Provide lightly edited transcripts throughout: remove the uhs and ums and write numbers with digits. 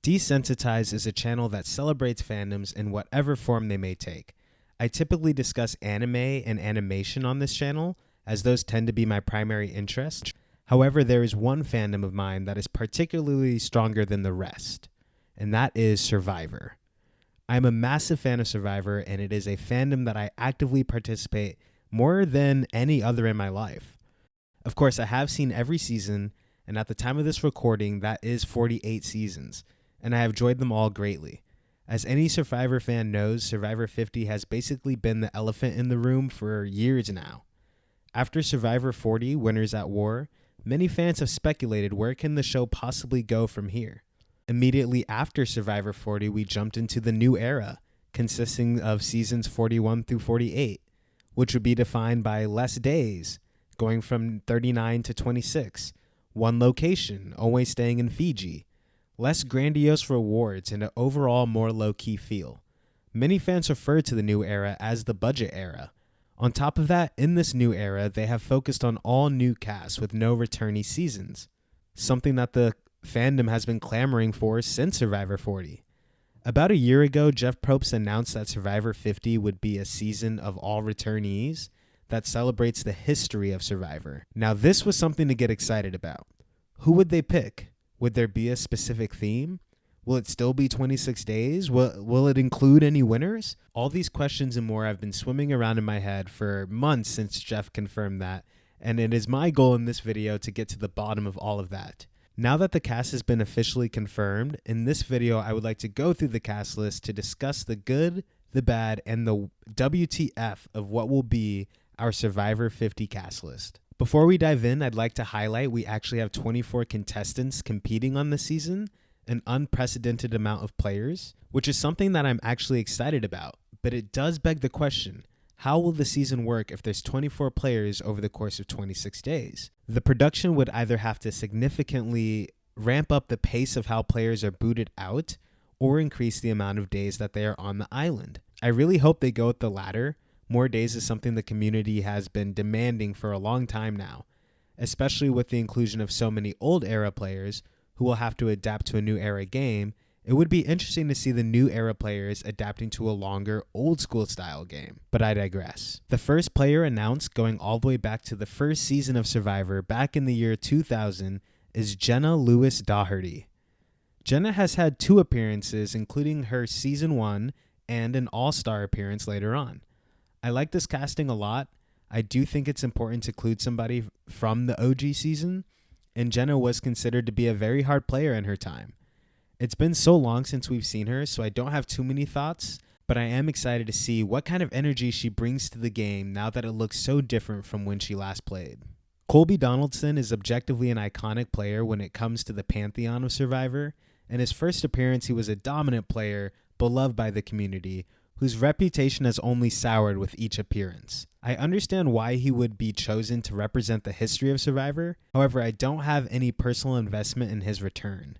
Desensitized is a channel that celebrates fandoms in whatever form they may take. I typically discuss anime and animation on this channel, as those tend to be my primary interest. However, there is one fandom of mine that is particularly stronger than the rest, and that is Survivor. I'm a massive fan of Survivor, and it is a fandom that I actively participate more than any other in my life. Of course, I have seen every season, and at the time of this recording, that is 48 seasons, and I have enjoyed them all greatly. As any Survivor fan knows, Survivor 50 has basically been the elephant in the room for years now. After Survivor 40, Winners at War, many fans have speculated where can the show possibly go from here. Immediately after Survivor 40, we jumped into the new era, consisting of seasons 41 through 48, which would be defined by less days, going from 39 to 26, one location, always staying in Fiji, less grandiose rewards, and an overall more low-key feel. Many fans refer to the new era as the budget era. On top of that, in this new era, they have focused on all new casts with no returnee seasons, something that the fandom has been clamoring for since Survivor 40. About a year ago, Jeff Probst announced that Survivor 50 would be a season of all returnees that celebrates the history of Survivor. Now, this was something to get excited about. Who would they pick? Would there be a specific theme? Will it still be 26 days? Will it include any winners? All these questions and more have been swimming around in my head for months since Jeff confirmed that, and it is my goal in this video to get to the bottom of all of that. Now that the cast has been officially confirmed, in this video I would like to go through the cast list to discuss the good, the bad, and the WTF of what will be our Survivor 50 cast list. Before we dive in, I'd like to highlight we actually have 24 contestants competing on this season, an unprecedented amount of players, which is something that I'm actually excited about. But it does beg the question, how will the season work if there's 24 players over the course of 26 days? The production would either have to significantly ramp up the pace of how players are booted out or increase the amount of days that they are on the island. I really hope they go with the latter. More days is something the community has been demanding for a long time now, especially with the inclusion of so many old era players who will have to adapt to a new era game. It would be interesting to see the new era players adapting to a longer old school style game, but I digress. The first player announced going all the way back to the first season of Survivor back in the year 2000 is Jenna Lewis Doherty. Jenna has had 2 appearances, including her season 1 and an all-star appearance later on. I like this casting a lot. I do think it's important to include somebody from the OG season, and Jenna was considered to be a very hard player in her time. It's been so long since we've seen her, so I don't have too many thoughts, but I am excited to see what kind of energy she brings to the game now that it looks so different from when she last played. Colby Donaldson is objectively an iconic player when it comes to the pantheon of Survivor. In his first appearance, he was a dominant player, beloved by the community, whose reputation has only soured with each appearance. I understand why he would be chosen to represent the history of Survivor, however, I don't have any personal investment in his return.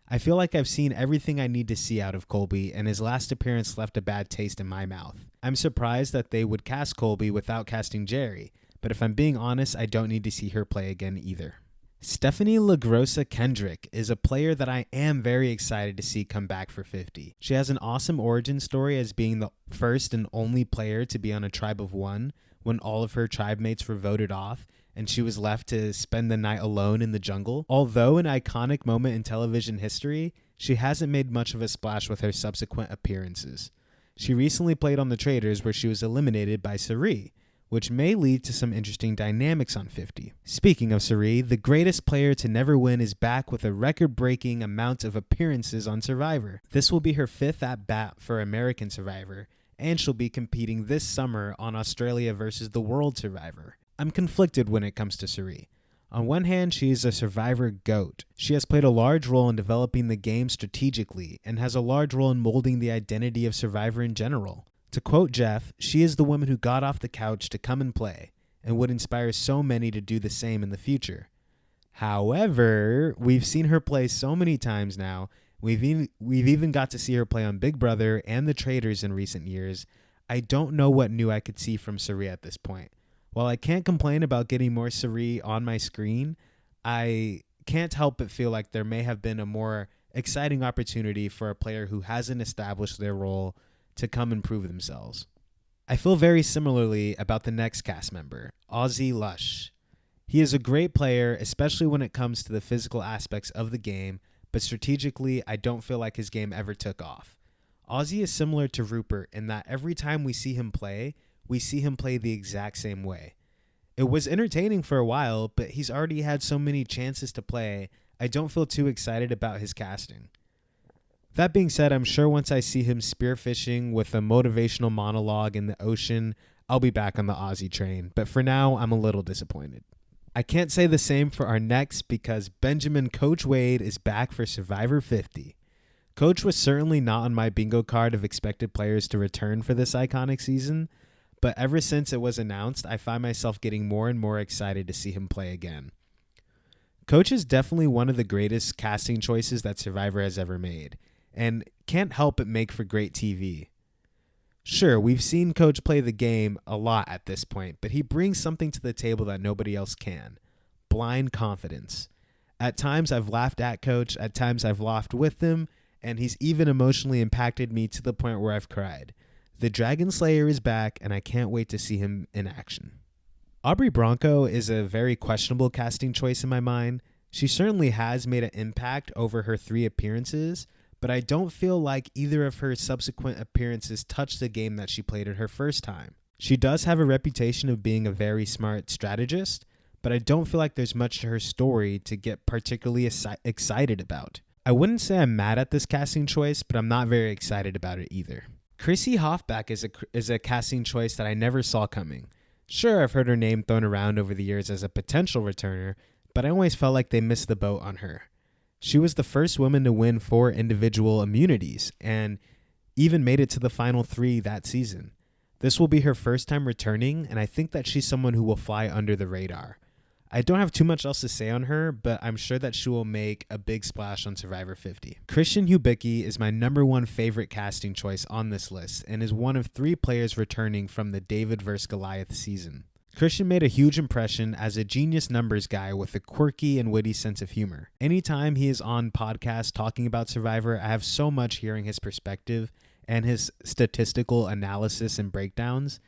I feel like I've seen everything I need to see out of Colby, and his last appearance left a bad taste in my mouth. I'm surprised that they would cast Colby without casting Jerry, but if I'm being honest, I don't need to see her play again either. Stephanie LaGrossa Kendrick is a player that I am very excited to see come back for 50. She has an awesome origin story as being the first and only player to be on a tribe of 1 when all of her tribe mates were voted off and she was left to spend the night alone in the jungle. Although an iconic moment in television history, she hasn't made much of a splash with her subsequent appearances. She recently played on the Traders where she was eliminated by Sari, which may lead to some interesting dynamics on 50. Speaking of Sari, the greatest player to never win is back with a record-breaking amount of appearances on Survivor. This will be her 5th at-bat for American Survivor, and she'll be competing this summer on Australia versus the World Survivor. I'm conflicted when it comes to Sari. On one hand, she is a Survivor GOAT. She has played a large role in developing the game strategically, and has a large role in molding the identity of Survivor in general. To quote Jeff, she is the woman who got off the couch to come and play, and would inspire so many to do the same in the future. However, we've seen her play so many times now. We've even got to see her play on Big Brother and the Traders in recent years. I don't know what new I could see from Sari at this point. While I can't complain about getting more Sari on my screen, I can't help but feel like there may have been a more exciting opportunity for a player who hasn't established their role to come and prove themselves. I feel very similarly about the next cast member, Ozzy Lush. He is a great player, especially when it comes to the physical aspects of the game, but strategically, I don't feel like his game ever took off. Ozzy is similar to Rupert in that every time we see him play the exact same way. It was entertaining for a while, but he's already had so many chances to play, I don't feel too excited about his casting. That being said, I'm sure once I see him spearfishing with a motivational monologue in the ocean, I'll be back on the Ozzy train, but for now, I'm a little disappointed. I can't say the same for our next because Benjamin Coach Wade is back for Survivor 50. Coach was certainly not on my bingo card of expected players to return for this iconic season, but ever since it was announced, I find myself getting more and more excited to see him play again. Coach is definitely one of the greatest casting choices that Survivor has ever made, and can't help but make for great TV. Sure, we've seen Coach play the game a lot at this point, but he brings something to the table that nobody else can. Blind confidence. At times I've laughed at Coach, at times I've laughed with him, and he's even emotionally impacted me to the point where I've cried. The Dragon Slayer is back, and I can't wait to see him in action. Aubrey Bronco is a very questionable casting choice in my mind. She certainly has made an impact over her 3 appearances, but I don't feel like either of her subsequent appearances touched the game that she played in her first time. She does have a reputation of being a very smart strategist, but I don't feel like there's much to her story to get particularly excited about. I wouldn't say I'm mad at this casting choice, but I'm not very excited about it either. Chrissy Hoffback is a casting choice that I never saw coming. Sure, I've heard her name thrown around over the years as a potential returner, but I always felt like they missed the boat on her. She was the first woman to win 4 individual immunities and even made it to the final 3 that season. This will be her first time returning, and I think that she's someone who will fly under the radar. I don't have too much else to say on her, but I'm sure that she will make a big splash on Survivor 50. Christian Hubicki is my number 1 favorite casting choice on this list and is one of 3 players returning from the David vs. Goliath season. Christian made a huge impression as a genius numbers guy with a quirky and witty sense of humor. Anytime he is on podcasts talking about Survivor, I have so much hearing his perspective and his statistical analysis and breakdowns.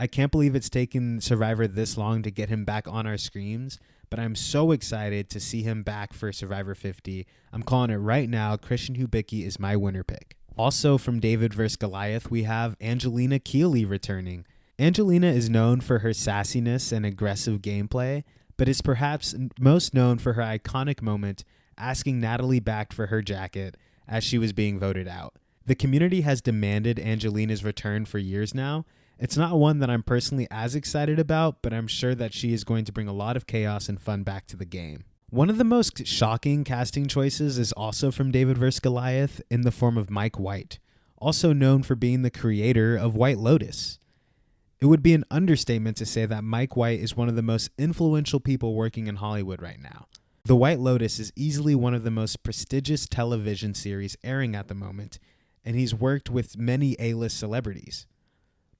I can't believe it's taken Survivor this long to get him back on our screens, but I'm so excited to see him back for Survivor 50. I'm calling it right now. Christian Hubicki is my winner pick. Also from David vs. Goliath, we have Angelina Keeley returning. Angelina is known for her sassiness and aggressive gameplay, but is perhaps most known for her iconic moment asking Natalie back for her jacket as she was being voted out. The community has demanded Angelina's return for years now. It's not one that I'm personally as excited about, but I'm sure that she is going to bring a lot of chaos and fun back to the game. One of the most shocking casting choices is also from David vs. Goliath in the form of Mike White, also known for being the creator of White Lotus. It would be an understatement to say that Mike White is one of the most influential people working in Hollywood right now. The White Lotus is easily one of the most prestigious television series airing at the moment, and he's worked with many A-list celebrities.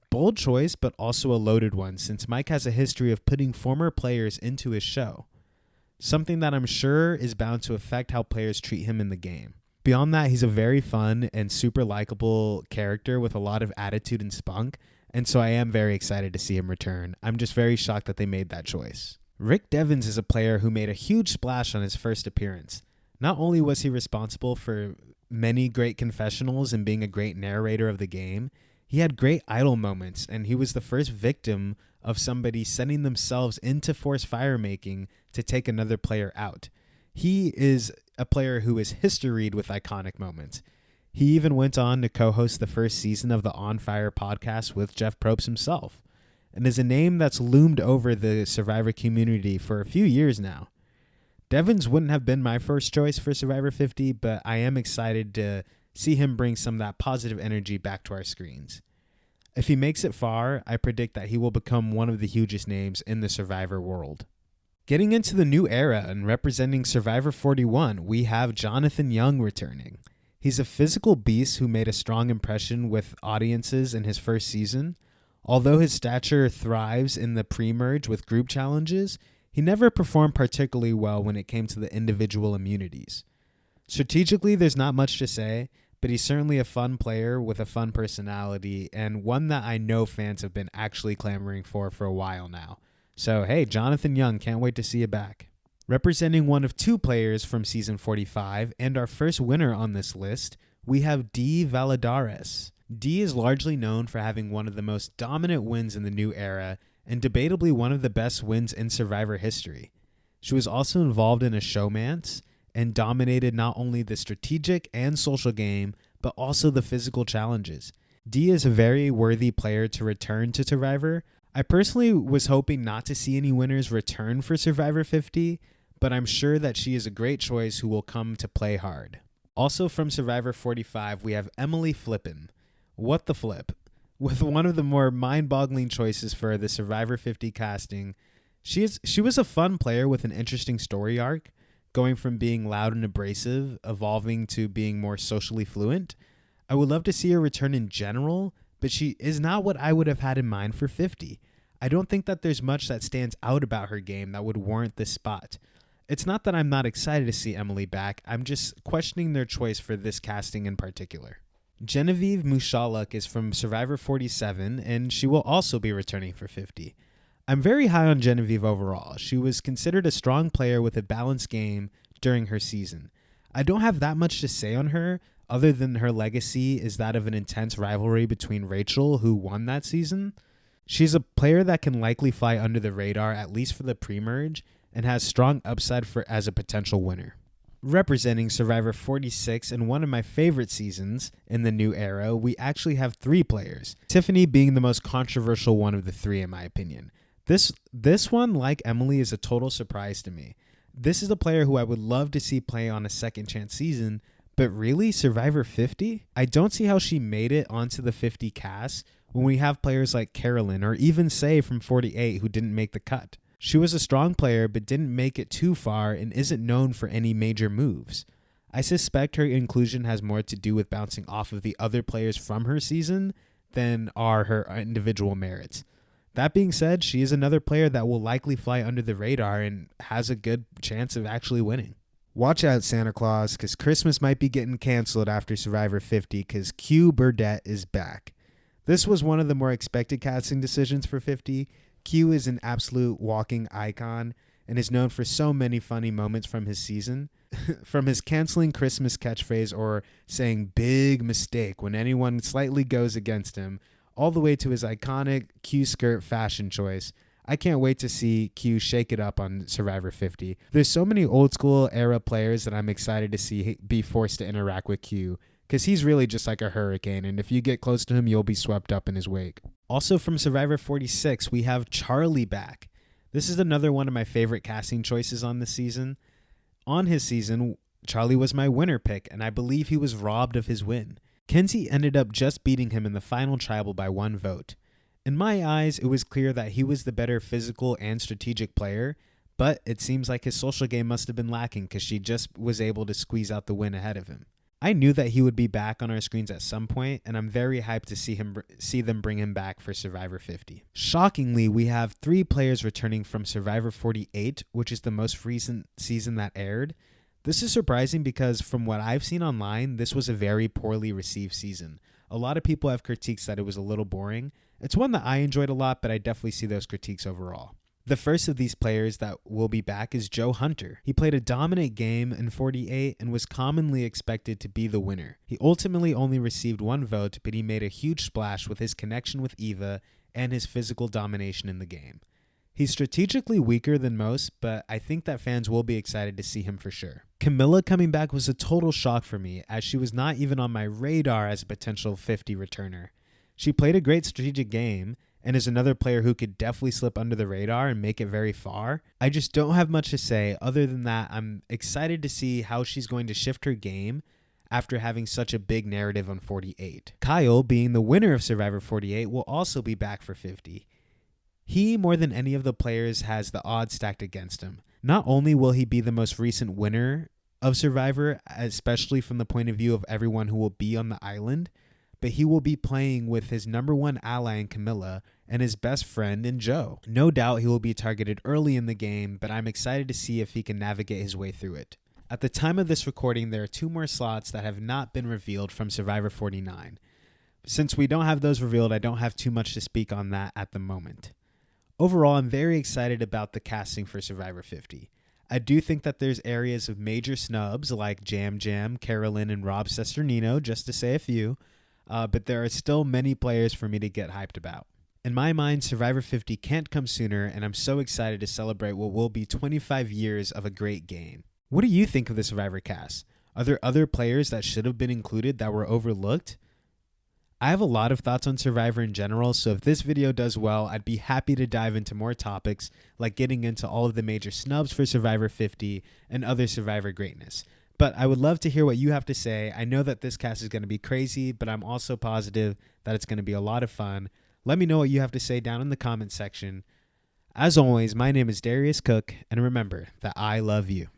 Bold choice, but also a loaded one, since Mike has a history of putting former players into his show, something that I'm sure is bound to affect how players treat him in the game. Beyond that, he's a very fun and super likable character with a lot of attitude and spunk, and so I am very excited to see him return. I'm just very shocked that they made that choice. Rick Devens is a player who made a huge splash on his first appearance. Not only was he responsible for many great confessionals and being a great narrator of the game, he had great idle moments, and he was the first victim of somebody sending themselves into forced fire making to take another player out. He is a player who is historied with iconic moments. He even went on to co-host the first season of the On Fire podcast with Jeff Probst himself, and is a name that's loomed over the Survivor community for a few years now. Devens wouldn't have been my first choice for Survivor 50, but I am excited to see him bring some of that positive energy back to our screens. If he makes it far, I predict that he will become one of the hugest names in the Survivor world. Getting into the new era and representing Survivor 41, we have Jonathan Young returning. He's a physical beast who made a strong impression with audiences in his first season. Although his stature thrives in the pre-merge with group challenges, he never performed particularly well when it came to the individual immunities. Strategically, there's not much to say, but he's certainly a fun player with a fun personality and one that I know fans have been actually clamoring for a while now. So, hey, Jonathan Young, can't wait to see you back. Representing one of two players from Season 45 and our first winner on this list, we have D. Valladares. D is largely known for having one of the most dominant wins in the new era and debatably one of the best wins in Survivor history. She was also involved in a showmance and dominated not only the strategic and social game, but also the physical challenges. D is a very worthy player to return to Survivor. I personally was hoping not to see any winners return for Survivor 50, but I'm sure that she is a great choice who will come to play hard. Also from Survivor 45, we have Emily Flippin. What the flip? With one of the more mind-boggling choices for the Survivor 50 casting, she was a fun player with an interesting story arc, going from being loud and abrasive, evolving to being more socially fluent. I would love to see her return in general, but she is not what I would have had in mind for 50. I don't think that there's much that stands out about her game that would warrant this spot. It's not that I'm not excited to see Emily back, I'm just questioning their choice for this casting in particular. Genevieve Mushaluk is from Survivor 47, and she will also be returning for 50. I'm very high on Genevieve overall. She was considered a strong player with a balanced game during her season. I don't have that much to say on her, other than her legacy is that of an intense rivalry between Rachel, who won that season. She's a player that can likely fly under the radar, at least for the pre-merge, and has strong upside as a potential winner. Representing Survivor 46 and one of my favorite seasons in the new era, we actually have three players, Tiffany being the most controversial one of the three in my opinion. This one, like Emily, is a total surprise to me. This is a player who I would love to see play on a second chance season, but really, Survivor 50? I don't see how she made it onto the 50 cast when we have players like Carolyn or even Say from 48 who didn't make the cut. She was a strong player but didn't make it too far and isn't known for any major moves. I suspect her inclusion has more to do with bouncing off of the other players from her season than are her individual merits. That being said, she is another player that will likely fly under the radar and has a good chance of actually winning. Watch out, Santa Claus, because Christmas might be getting canceled after Survivor 50 because Q Burdett is back. This was one of the more expected casting decisions for 50. Q is an absolute walking icon and is known for so many funny moments from his season. From his canceling Christmas catchphrase or saying big mistake when anyone slightly goes against him, all the way to his iconic Q skirt fashion choice. I can't wait to see Q shake it up on Survivor 50. There's so many old school era players that I'm excited to see be forced to interact with Q, because he's really just like a hurricane, and if you get close to him, you'll be swept up in his wake. Also from Survivor 46, we have Charlie back. This is another one of my favorite casting choices on this season. On his season, Charlie was my winner pick, and I believe he was robbed of his win. Kenzie ended up just beating him in the final tribal by 1 vote. In my eyes, it was clear that he was the better physical and strategic player, but it seems like his social game must have been lacking because she just was able to squeeze out the win ahead of him. I knew that he would be back on our screens at some point, and I'm very hyped to see them bring him back for Survivor 50. Shockingly, we have 3 players returning from Survivor 48, which is the most recent season that aired. This is surprising because from what I've seen online, this was a very poorly received season. A lot of people have critiques that it was a little boring. It's one that I enjoyed a lot, but I definitely see those critiques overall. The first of these players that will be back is Joe Hunter. He played a dominant game in 48 and was commonly expected to be the winner. He ultimately only received 1 vote, but he made a huge splash with his connection with Eva and his physical domination in the game. He's strategically weaker than most, but I think that fans will be excited to see him for sure. Camilla coming back was a total shock for me, as she was not even on my radar as a potential 50 returner. She played a great strategic game, and is another player who could definitely slip under the radar and make it very far. I just don't have much to say other than that I'm excited to see how she's going to shift her game after having such a big narrative on 48. Kyle, being the winner of Survivor 48, will also be back for 50. He, more than any of the players, has the odds stacked against him. Not only will he be the most recent winner of Survivor, especially from the point of view of everyone who will be on the island, but he will be playing with his number 1 ally in Camilla and his best friend in Joe. No doubt he will be targeted early in the game, but I'm excited to see if he can navigate his way through it. At the time of this recording, there are 2 more slots that have not been revealed from Survivor 49. Since we don't have those revealed, I don't have too much to speak on that at the moment. Overall, I'm very excited about the casting for Survivor 50. I do think that there's areas of major snubs like Jam Jam, Carolyn, and Rob Cesternino, just to say a few, but there are still many players for me to get hyped about. In my mind, Survivor 50 can't come sooner, and I'm so excited to celebrate what will be 25 years of a great game. What do you think of the Survivor cast? Are there other players that should have been included that were overlooked? I have a lot of thoughts on Survivor in general, so if this video does well, I'd be happy to dive into more topics, like getting into all of the major snubs for Survivor 50 and other Survivor greatness. But I would love to hear what you have to say. I know that this cast is going to be crazy, but I'm also positive that it's going to be a lot of fun. Let me know what you have to say down in the comment section. As always, my name is Darius Cook, and remember that I love you.